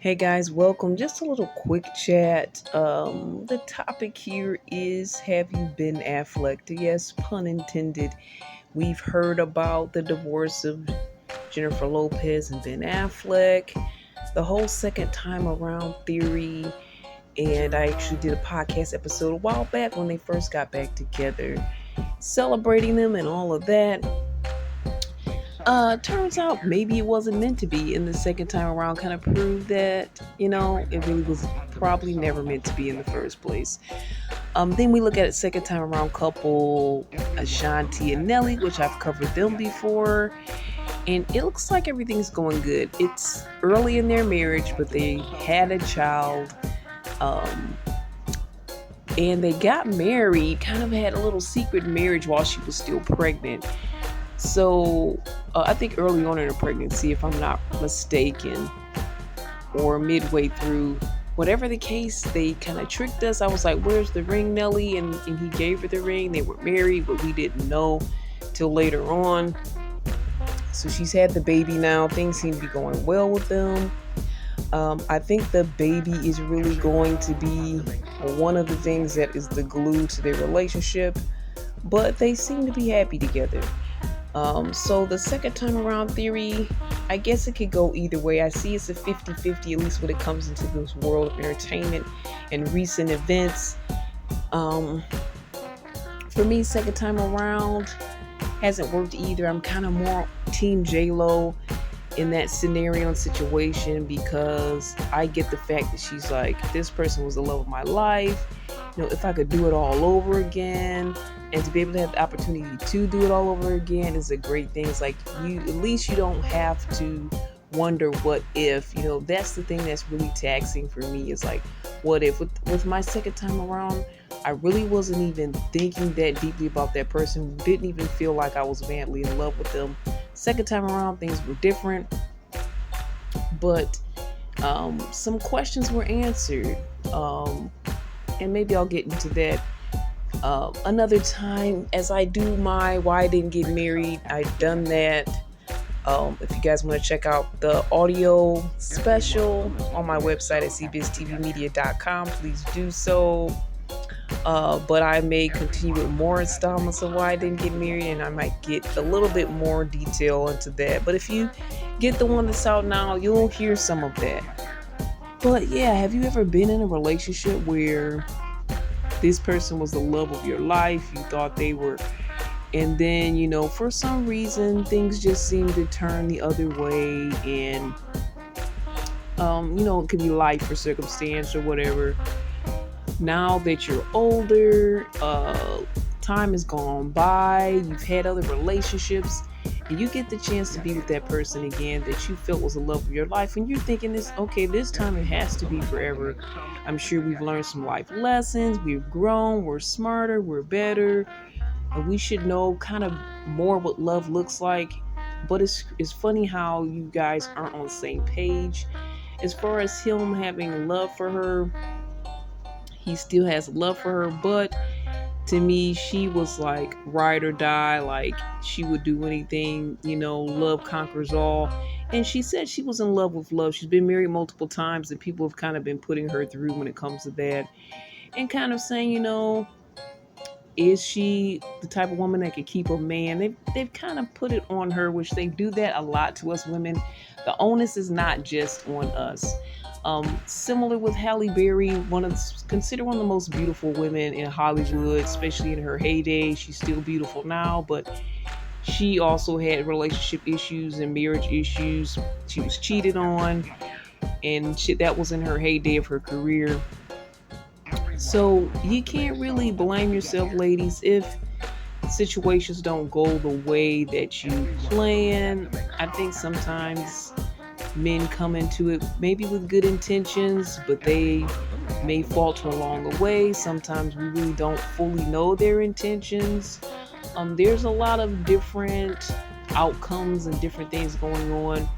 Hey guys, welcome. Just a little quick chat. The topic here is, have you been Afflecked? Yes, pun intended. We've heard about the divorce of Jennifer Lopez and Ben Affleck, the whole second time around theory, and I actually did a podcast episode a while back when they first got back together, celebrating them and all of that. Turns out maybe it wasn't meant to be, and the second time around kind of proved that, it really was probably never meant to be in the first place. Then we look at it second time around couple Ashanti and Nelly, which I've covered them before, and it looks like everything's going good. It's early in their marriage, but they had a child, um, and they got married, kind of had a little secret marriage while she was still pregnant. So I think early on in her pregnancy, if I'm not mistaken, or midway through, whatever the case, they kind of tricked us. I was like, "Where's the ring, Nelly?" And he gave her the ring. They were married, but we didn't know till later on. So she's had the baby now. Things seem to be going well with them. I think the baby is really going to be one of the things that is the glue to their relationship. But they seem to be happy together. So the second time around theory, I guess it could go either way. I see it's a 50-50, at least when it comes into this world of entertainment and recent events. Um, for me, second time around hasn't worked either. I'm kind of more team J-Lo in that scenario and situation, because I get the fact that she's like, this person was the love of my life. If I could do it all over again, and to be able to have the opportunity to do it all over again is a great thing. It's like, at least you don't have to wonder what if. That's the thing that's really taxing for me, is like, what if? With my second time around, I really wasn't even thinking that deeply about that person. Didn't even feel like I was madly in love with them. Second time around, things were different, but some questions were answered, and maybe I'll get into that another time as I do my why I didn't get married. I've done that. If you guys want to check out the audio special on my website at cbiztvmedia.com, please do so. But I may continue with more installments of why I didn't get married, and I might get a little bit more detail into that. But if you get the one that's out now, you'll hear some of that. But yeah, have you ever been in a relationship where this person was the love of your life? You thought they were, and then, for some reason, things just seem to turn the other way, and, it could be life or circumstance or whatever. Now that you're older, time has gone by, you've had other relationships, and you get the chance to be with that person again that you felt was the love of your life, and you're thinking, this time it has to be forever. I'm sure we've learned some life lessons, we've grown, we're smarter, we're better, and we should know kind of more what love looks like. But it's funny how you guys aren't on the same page. As far as him having love for her, he still has love for her, but to me, she was like ride or die. Like, she would do anything, love conquers all. And she said she was in love with love. She's been married multiple times, and people have kind of been putting her through when it comes to that, and kind of saying, is she the type of woman that could keep a man? They've kind of put it on her, which they do that a lot to us women. The onus is not just on us. Similar with Halle Berry, considered one of the most beautiful women in Hollywood, especially in her heyday. She's still beautiful now, but she also had relationship issues and marriage issues. She was cheated on, and shit, that was in her heyday of her career. So you can't really blame yourself, ladies, if situations don't go the way that you plan. I think sometimes men come into it maybe with good intentions, but they may falter along the way. Sometimes we really don't fully know their intentions. There's a lot of different outcomes and different things going on.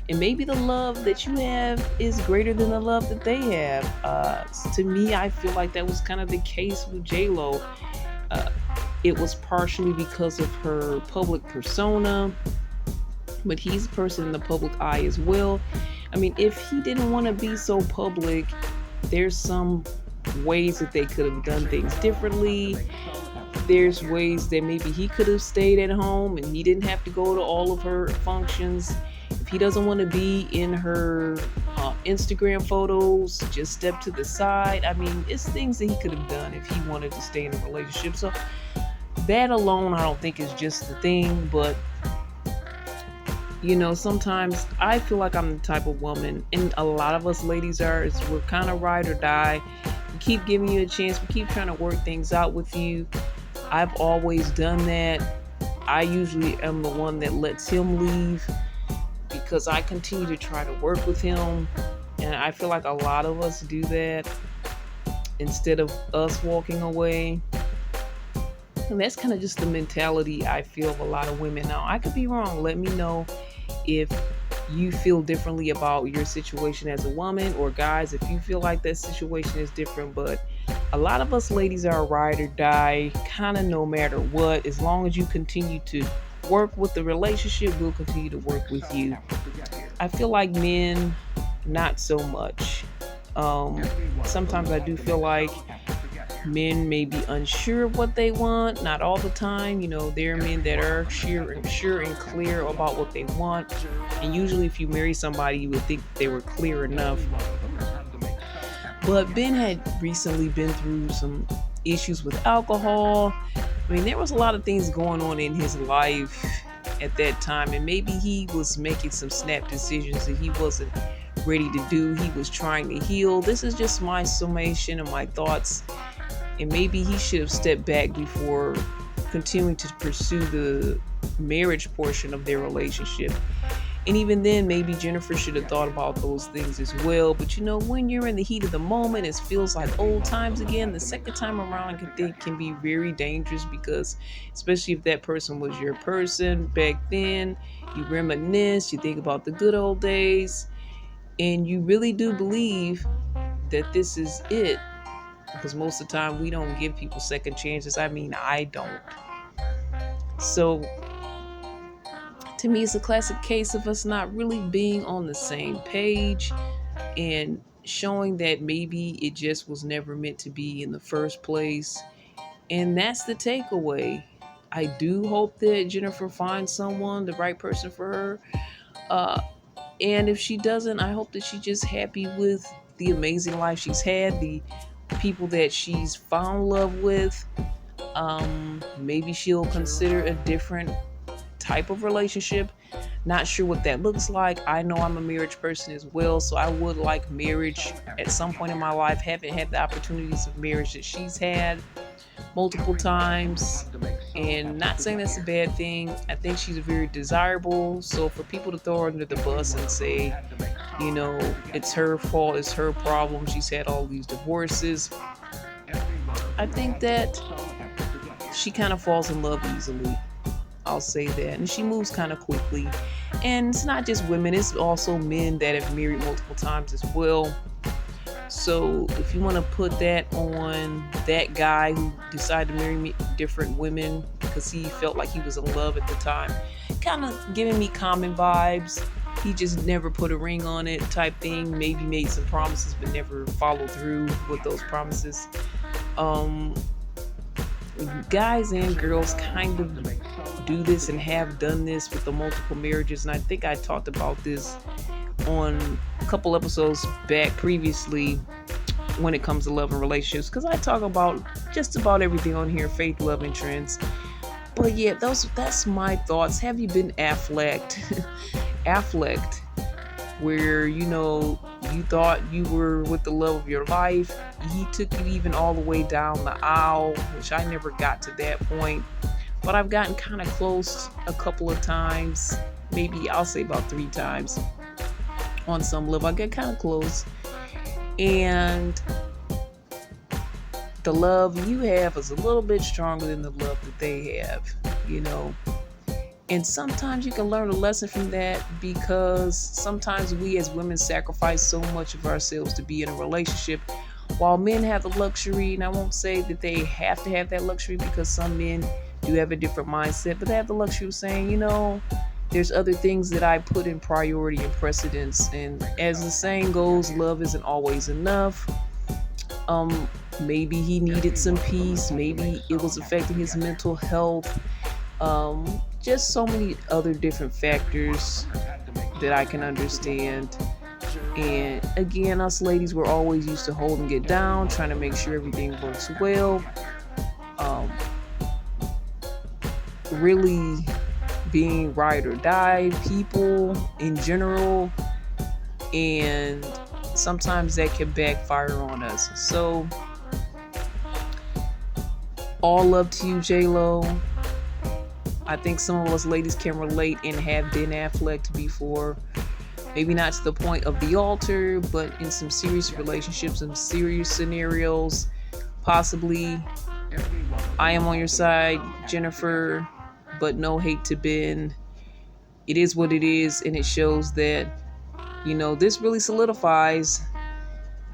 And maybe the love that you have is greater than the love that they have. To me, I feel like that was kind of the case with J-Lo. It was partially because of her public persona, but he's a person in the public eye as well. I mean, if he didn't want to be so public, there's some ways that they could have done things differently. There's ways that maybe he could have stayed at home and he didn't have to go to all of her functions. If he doesn't want to be in her Instagram photos, just step to the side. I mean, it's things that he could have done if he wanted to stay in a relationship. So that alone, I don't think is just the thing. But sometimes I feel like I'm the type of woman, and a lot of us ladies are, is we're kind of ride or die. We keep giving you a chance. We keep trying to work things out with you. I've always done that. I usually am the one that lets him leave because I continue to try to work with him. And I feel like a lot of us do that instead of us walking away. And that's kind of just the mentality I feel of a lot of women. Now, I could be wrong. Let me know if you feel differently about your situation as a woman, or guys, if you feel like that situation is different. But a lot of us ladies are ride or die, kind of no matter what. As long as you continue to work with the relationship, we'll continue to work with you. I feel like men, not so much. Sometimes I do feel like men may be unsure of what they want, not all the time. There are men that are sure and clear about what they want. And usually if you marry somebody, you would think they were clear enough. But Ben had recently been through some issues with alcohol. I mean, there was a lot of things going on in his life at that time, and maybe he was making some snap decisions that he wasn't ready to do. He was trying to heal. This is just my summation of my thoughts. And maybe he should have stepped back before continuing to pursue the marriage portion of their relationship. And even then, maybe Jennifer should have thought about those things as well. But when you're in the heat of the moment, it feels like old times again. The second time around can be very dangerous, because especially if that person was your person back then, you reminisce, you think about the good old days, and you really do believe that this is it. Because most of the time we don't give people second chances. I mean, I don't. So to me, it's a classic case of us not really being on the same page, and showing that maybe it just was never meant to be in the first place. And that's the takeaway. I do hope that Jennifer finds someone, the right person for her. Uh, and if she doesn't, I hope that she's just happy with the amazing life she's had, the people that she's found love with. Maybe she'll consider a different type of relationship. Not sure what that looks like. I know I'm a marriage person as well, so I would like marriage at some point in my life. Haven't had the opportunities of marriage that she's had multiple times, and not saying that's a bad thing. I think she's very desirable. So for people to throw her under the bus and say, it's her fault, it's her problem, she's had all these divorces, I think that she kind of falls in love easily. I'll say that. And she moves kind of quickly. And it's not just women, it's also men that have married multiple times as well. So if you want to put that on that guy who decided to marry different women because he felt like he was in love at the time, kind of giving me Common vibes. He just never put a ring on it type thing. Maybe made some promises but never followed through with those promises. Guys and girls kind of do this and have done this with the multiple marriages. And I think I talked about this on a couple episodes back previously when it comes to love and relationships, because I talk about just about everything on here, faith, love, and trends. But yeah, that's my thoughts. Have you been Afflecked? Afflecked, where you thought you were with the love of your life. He took you even all the way down the aisle, which I never got to that point. But I've gotten kind of close a couple of times. Maybe I'll say about 3 times. On some level, I get kind of close. And the love you have is a little bit stronger than the love that they have, And sometimes you can learn a lesson from that, because sometimes we as women sacrifice so much of ourselves to be in a relationship, while men have the luxury, and I won't say that they have to have that luxury, because some men do have a different mindset, but they have the luxury of saying, there's other things that I put in priority and precedence. And as the saying goes, love isn't always enough. Um, Maybe he needed some peace. Maybe it was affecting his mental health. Just so many other different factors that I can understand. And again, us ladies, we're always used to holding it down, trying to make sure everything works well. Um, really being ride or die people in general. And sometimes that can backfire on us. So, all love to you, J Lo. I think some of us ladies can relate and have been Afflecked before. Maybe not to the point of the altar, but in some serious relationships and serious scenarios, possibly. I am on your side, Jennifer, but no hate to Ben. It is what it is, and it shows that, this really solidifies.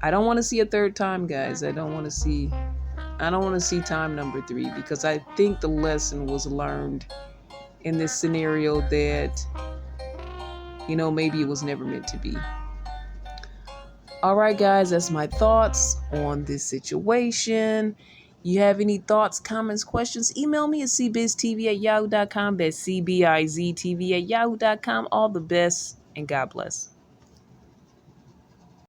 I don't want to see a third time, guys. I don't want to see time number 3, because I think the lesson was learned in this scenario that, maybe it was never meant to be. All right, guys, that's my thoughts on this situation. You have any thoughts, comments, questions? Email me at cbiztv@yahoo.com. That's cbiztv@yahoo.com. All the best, and God bless.